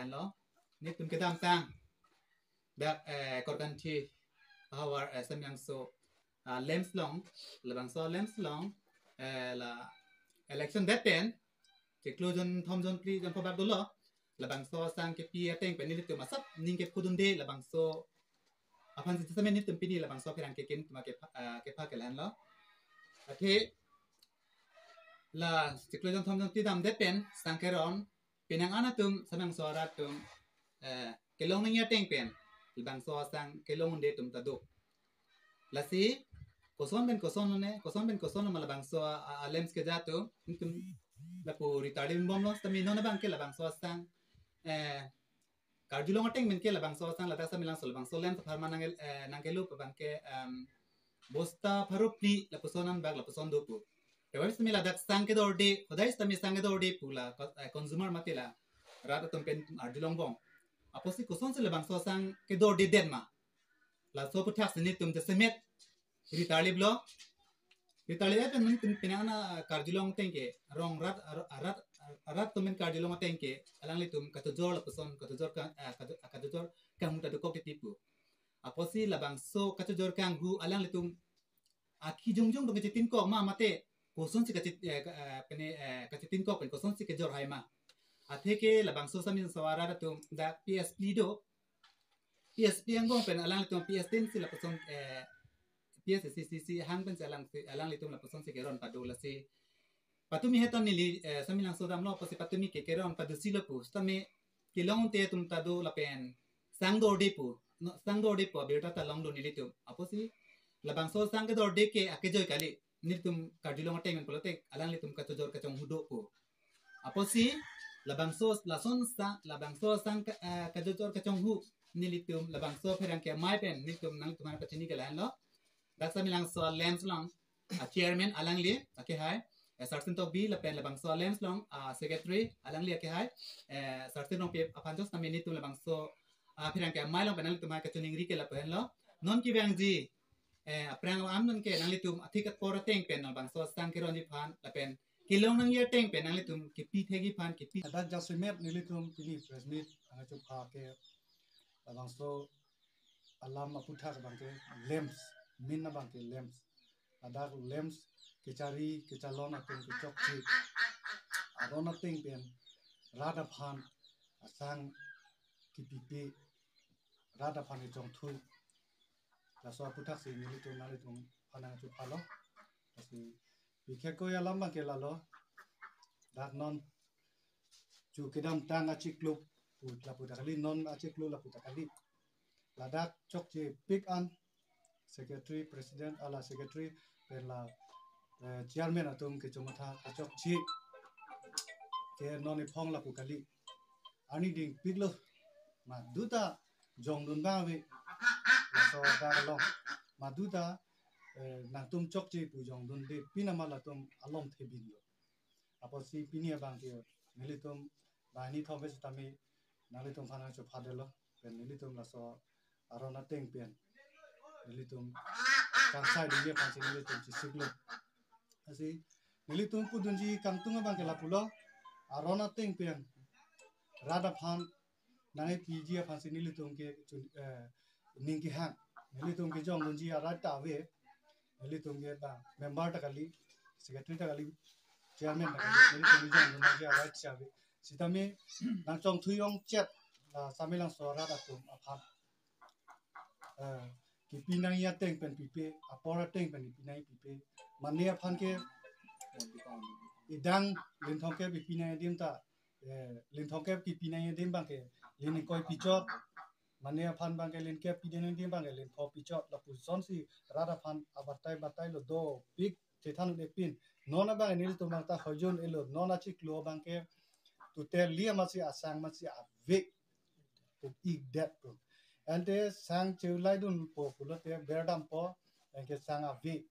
lan lo ni tum ke dam sang dak korkan thi our Samelangso lems long labang so lems long la election that pen ke closion thomjon pri jon pabak dolo labang so sang ke pi ateng pen ni tum asap ning ke kudun de labang so aphan si samen ni tum pi ni labang so pirang ke ken tuma ke pha ke lan lo athe la ke closion thomjon ti dam that pen sang keron pinang ana tum Samelangso ra tum ke long ning ateng pen labang so sang ke long de tum taduk lasi koson ben koson malabang so lems ke jato tum la pu ritadi bom lo tami no na bang ke labang so sang karjulong ateng men ke labang so sang lata Samelangso labang so lems pharma nangelu bang ke bosta pharupli la pusonan bag la puson do pu tewar simi la dak sang ke dorde hodai tami sang ke dorde pula consumer matila rata tum pen arjulong bom aposi koson se labang so sang ke dorde denma la so puthak sini tum de semet ritali blo ritali ya pen tum pinana karjulong tengke rong rat tumen karjulong tengke alang li tum katujor la puson katujor kang muta ko tipu aposi labang so katujor kang hu alang li tum aki jongjong dong ketin ko ma mate koson si pene katin ko pen koson si ke jor hai ma atheke labang so samin sawara tum da PSP do PSP ang gong pen alang li tum PS tin si la puson PSCC hang pen alang litum la puson si keron padula si patumi heton ni Samelangso dam lo pasi patumi ke keron padusi lo pu stame kilong te tum tadu la pen sang do de pu berta ta long do ni litum aposi labang so sang ke do de ke akejoy kali ni tum kardilong ateng men polote alang litum ka tojor ka chong hudo pu aposi labang so sang ka tojor ka chong hu ni litum labang so pherang ke mai pen ni tum nang tumar patini ke lan lo dak Samelangso lems long chairman alang li ake hai sartin to bi la pen labang so lems long secretary alang li ake hai sartin long pe aphan jos nameni tu labang so phirang ke mai long penal tumai ka chuning ri ke la pen lo non ki bang ji aprang am non ke nang li tum athikat por teng pen labang so sang ke ron ji phan la pen kilong nang ye teng pen nang li tum ki pi thegi phan ki pi dak jasumet ni li tum pini press meet anga chu pha ke labang so alam aputha bang ke lems min na bang ke lems adak lems kecari kecalon ateng kecok chi adon ateng pen rada phan asang kipipi rada phan e jong thui la so aputha si ni litum na litum phana chu phalo asi bikhe ko alam bang ke la lo dak non chu kedam tang a chikluk pu la pu takali non a chiklu la pu takali la dak chok chi pick an secretary president ala secretary la chairman atum ke chomotha achok chi ke noni phong la pukali ani ding piglo ma duta jongdun ba we la so da lo ma duta nang tum chok chi pu jongdun de pinama la tum alom thebin lo aposi pinia bang ke nilitum bani thobe stami nalitum phana cho phadelo pen nilitum la so arona teng pen nilitum kang sai de ye phansi nilitum chi siglo asi nilitum pudunji kangtunga bang ke la pulo arona teng pen rada phan nangai piji phansi nilitum ke ningki hang nilitum ke jong dunji ara ta we nilitum ke ba member ta kali secretary ta kali chairman ta kali nilitum jong dunji ara cha we sitame nang chong thuyong chet Samelangso rada tum aphan ki pinang ya teng pen pipe apora teng pen pinai pipe mane aphan ke idang lin thong ke pinai dim ta lin thong ke pinai dim bang ke lin koi pichot mane aphan bang ke lin ke pinai dim bang ke lin kho pichot la pu son si rada phan abatai lo do big tethan de pin nona bang nil tu mang ta hojon elo nona chi klo bang ke tu te lia ma si asang ma si avik tu ik dat tu ante sang chulai dun po pulo te berdam po ke sang avik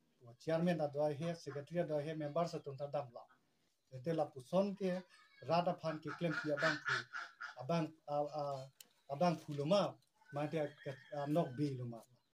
chairman da doi he secretary da he member sa tum ta dam la te la puson ke rada phan ke claim ki abang phuluma ma te nok be luma